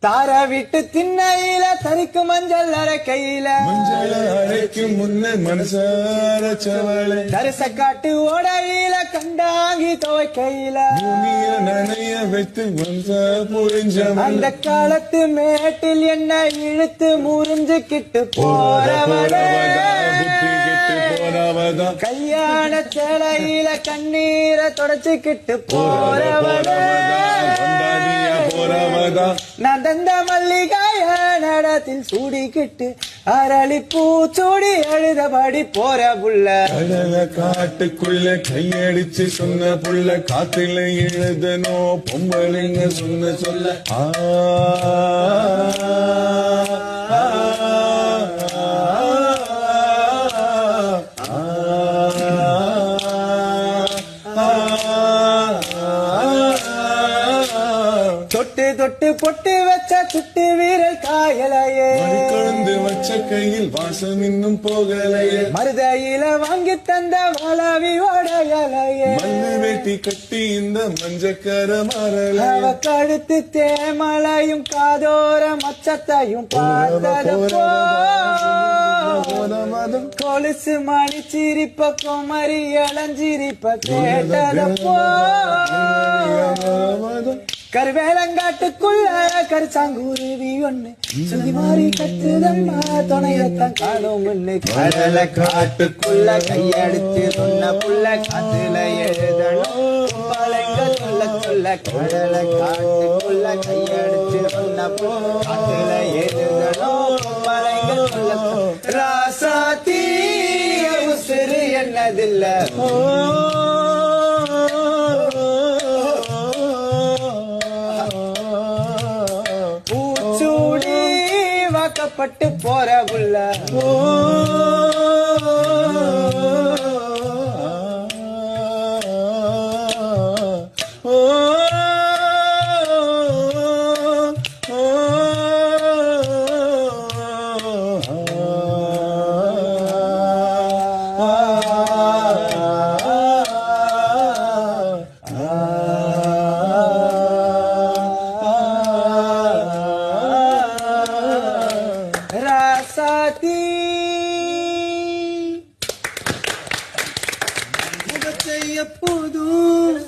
தார விட்டு திண்ணையில தரிக்கு மஞ்சள் அரைக்கையில அரைக்கும் முன்ன மனசாரச்சவளை தரிச காட்டு ஓடையில கண்டாங்கி துவைக்கையில பூமிய நனைய வைத்து மனசா புரிஞ்ச அந்த காலத்து மேட்டில் என்ன இழுத்து முறிஞ்சுக்கிட்டு போறவளே கல்யாண சேலையில கண்ணீரை தொடச்சுக்கிட்டு போறவளே நான் தந்த மல்லிகாய நடத்தில் சூடிக்கிட்டு அரளி பூச்சூடி எழுதபடி போற புள்ள காட்டுக்குள்ள கையடிச்சு சொன்ன புள்ள காத்துல எழுதனோ பொம்பளைங்க சொன்ன சொல்ல தொட்டு தொட்டு பொட்டு வச்ச சுட்டு வீரல் காயலையே கலந்து வச்ச கையில் வாசம் இன்னும் போகலையே மருதையில வாங்கி தந்த வளவி உடையலையே மண்ணு வெட்டி கட்டி இந்த மஞ்சக்கர மரல அவ கழுத்து தேமலையும் காதோர மச்சத்தையும் பார்த்ததப்போ கொலுசு மணி சிரிப்ப குமரி இளஞ்சிரிப்ப கேட்டதப்போ கருவேலங்காட்டுக்குள்ள கருச்சாங்குருவி ஒண்ணு சுதி மாறி கத்துதம்மா துணையத்தான் காணும் முன்னு கடல காட்டுக்குள்ள கையடிச்சு சொன்ன புள்ள காத்துல எழுதணும் பழங்கள் சொல்ல சொல்ல கடல காட்டுக்குள்ள கையடிச்சு சொன்ன புள்ள காத்துல எழுதணும் பழங்கள் சொல்ல ராசாத்தி உசுறு என்னதில்ல வாக்கப்பட்டு போற புள்ள ராசாத்தி எப்போதும்